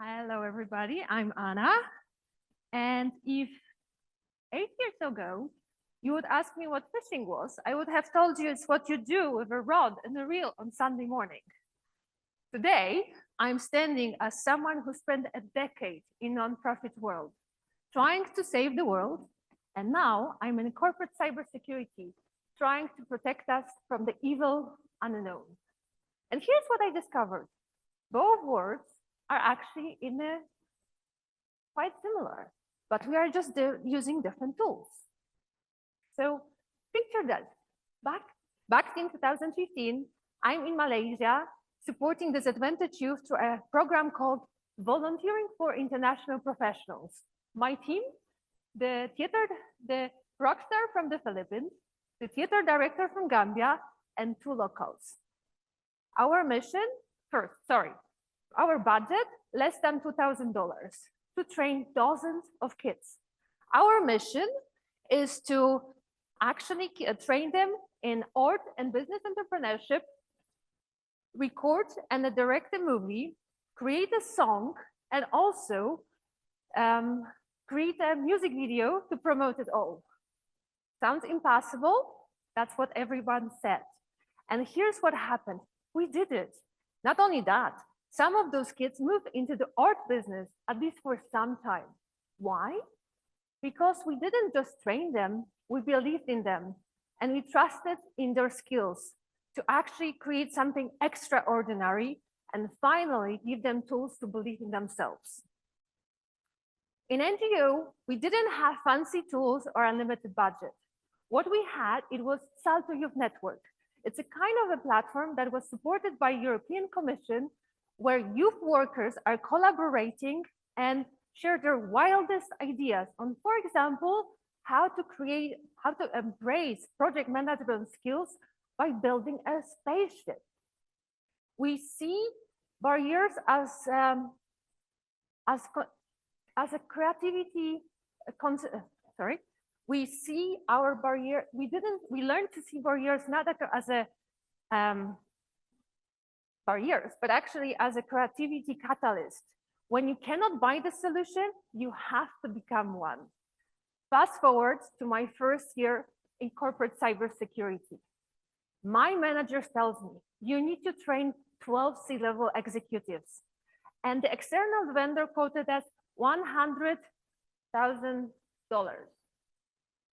Hello, everybody. I'm Anna. And if 8 years ago you would ask me what fishing was, I would have told you it's what you do with a rod and a reel on Sunday morning. Today, I'm standing as someone who spent a decade in nonprofit world, trying to save the world. And now I'm in corporate cybersecurity, trying to protect us from the evil unknown. And here's what I discovered. Both words are actually quite similar, but we are just using different tools. So picture that. Back in 2015, I'm in Malaysia supporting disadvantaged youth through a program called Volunteering for International Professionals. My team, the rock star from the Philippines, the theater director from Gambia, and 2 locals. Our mission, our budget, less than $2,000 to train dozens of kids. Our mission is to actually train them in art and business entrepreneurship, record and direct a movie, create a song, and also create a music video to promote it all. Sounds impossible? That's what everyone said. And here's what happened. We did it. Not only that, some of those kids moved into the art business, at least for some time. Why? Because we didn't just train them, we believed in them, and we trusted in their skills to actually create something extraordinary and finally give them tools to believe in themselves. In NGO, we didn't have fancy tools or unlimited budget. What we had, it was Salto Youth Network. It's a kind of a platform that was supported by European Commission, where youth workers are collaborating and share their wildest ideas on, for example, how to embrace project management skills by building a spaceship. We see barriers as a creativity we see our barrier. We learned to see barriers not as a barriers, but actually as a creativity catalyst. When you cannot buy the solution, you have to become one. Fast forward to my first year in corporate cybersecurity. My manager tells me, you need to train 12 C-level executives. And the external vendor quoted us $100,000.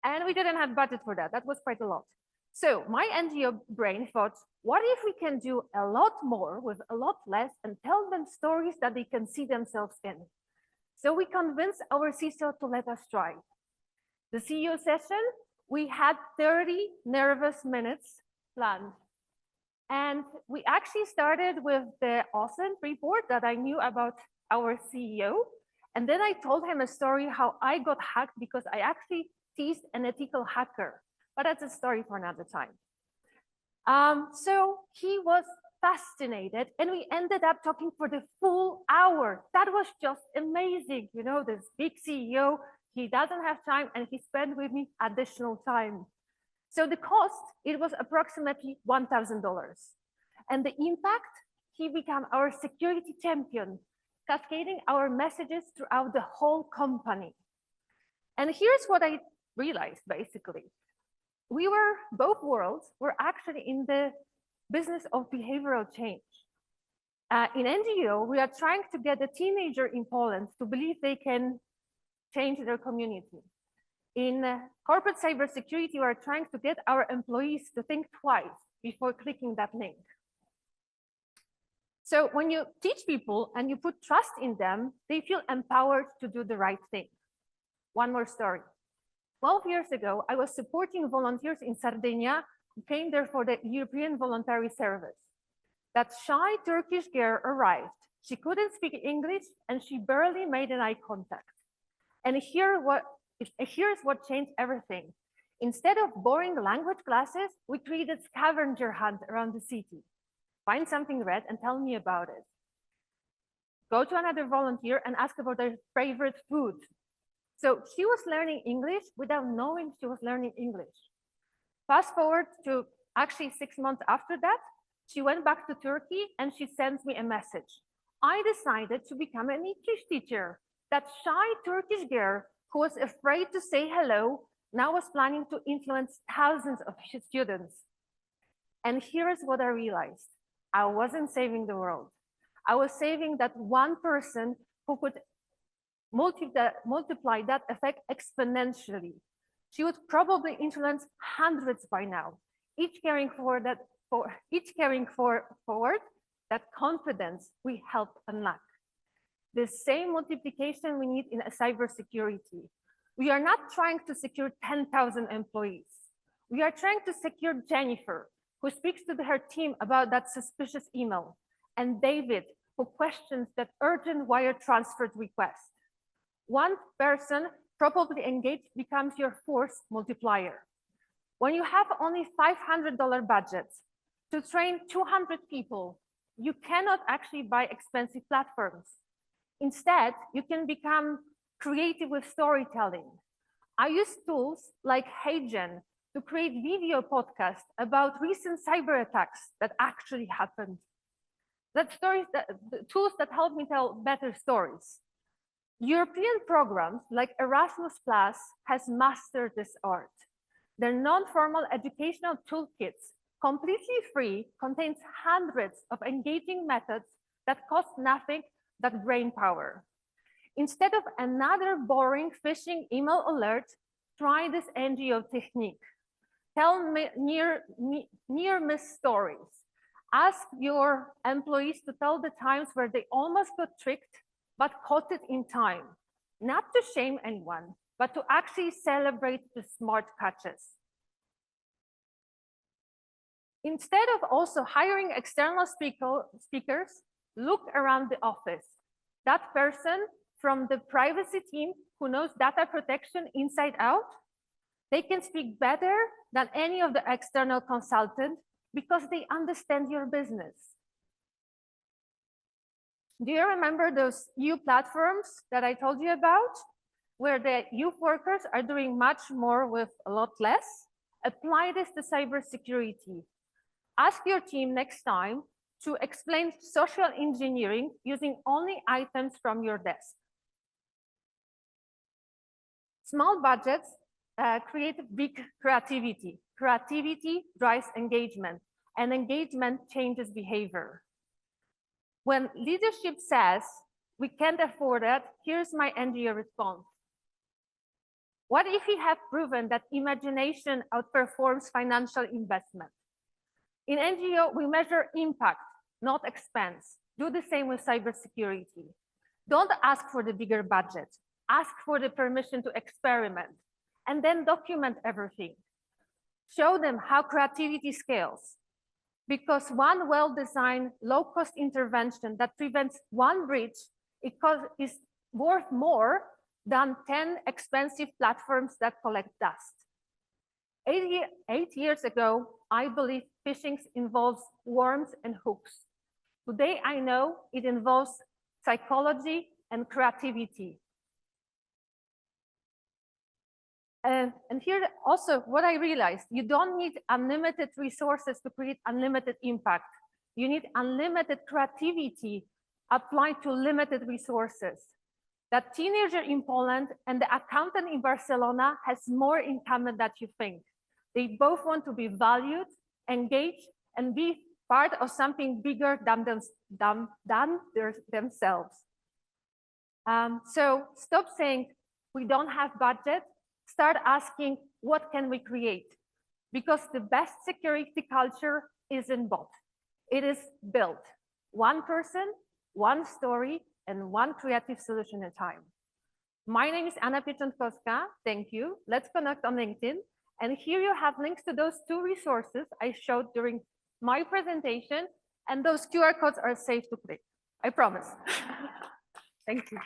And we didn't have budget for that. That was quite a lot. So my NGO brain thought, what if we can do a lot more with a lot less and tell them stories that they can see themselves in? So we convinced our CISO to let us try. The CEO session, we had 30 nervous minutes planned. And we actually started with the awesome report that I knew about our CEO. And then I told him a story how I got hacked because I actually teased an ethical hacker. But that's a story for another time. So he was fascinated and we ended up talking for the full hour. That was just amazing. You know, this big CEO, he doesn't have time and he spent with me additional time. So the cost, it was approximately $1,000. And the impact, he became our security champion, cascading our messages throughout the whole company. And here's what I realized, basically. Both worlds were actually in the business of behavioral change. In NGO, we are trying to get a teenager in Poland to believe they can change their community. In corporate cybersecurity, we are trying to get our employees to think twice before clicking that link. So when you teach people and you put trust in them, they feel empowered to do the right thing. One more story. 12 years ago, I was supporting volunteers in Sardinia who came there for the European Voluntary Service. That shy Turkish girl arrived. She couldn't speak English and she barely made an eye contact. And here's what changed everything. Instead of boring language classes, we created scavenger hunt around the city. Find something red and tell me about it. Go to another volunteer and ask about their favorite food. So she was learning English without knowing she was learning English. Fast forward to actually 6 months after that, she went back to Turkey and she sends me a message. I decided to become an English teacher. That shy Turkish girl who was afraid to say hello now was planning to influence thousands of students. And here's what I realized. I wasn't saving the world. I was saving that one person who could multiply that effect exponentially. She would probably influence hundreds by now, each carrying forward that confidence we help unlock. The same multiplication we need in cybersecurity. We are not trying to secure 10,000 employees. We are trying to secure Jennifer, who speaks to her team about that suspicious email, and David, who questions that urgent wire transfer request. One person probably engaged becomes your force multiplier. When you have only $500 budgets to train 200 people, you cannot actually buy expensive platforms. Instead, you can become creative with storytelling. I use tools like HeyGen to create video podcasts about recent cyber attacks that actually happened. The tools that help me tell better stories. European programs like Erasmus Plus has mastered this art. Their non-formal educational toolkits, completely free, contains hundreds of engaging methods that cost nothing but brain power. Instead of another boring phishing email alert, try this NGO technique. Tell near miss stories. Ask your employees to tell the times where they almost got tricked but caught it in time, not to shame anyone, but to actually celebrate the smart catches. Instead of also hiring external speakers, look around the office. That person from the privacy team who knows data protection inside out, they can speak better than any of the external consultants because they understand your business. Do you remember those new platforms that I told you about, where the youth workers are doing much more with a lot less? Apply this to cybersecurity. Ask your team next time to explain social engineering using only items from your desk. Small budgets create big creativity. Creativity drives engagement, and engagement changes behavior. When leadership says, we can't afford it, here's my NGO response. What if we have proven that imagination outperforms financial investment? In NGO, we measure impact, not expense. Do the same with cybersecurity. Don't ask for the bigger budget. Ask for the permission to experiment, and then document everything. Show them how creativity scales. Because one well-designed, low-cost intervention that prevents one breach is worth more than 10 expensive platforms that collect dust. 8 years ago, I believed phishing involves worms and hooks. Today, I know it involves psychology and creativity. And here also what I realized, you don't need unlimited resources to create unlimited impact. You need unlimited creativity applied to limited resources. That teenager in Poland and the accountant in Barcelona has more in common than you think. They both want to be valued, engaged, and be part of something bigger than themselves. So stop saying, we don't have budget. Start asking, what can we create? Because the best security culture isn't bought. It is built. One person, one story, and one creative solution at a time. My name is Anna Pieczatkowska. Thank you. Let's connect on LinkedIn. And here you have links to those 2 resources I showed during my presentation. And those QR codes are safe to click. I promise. Thank you.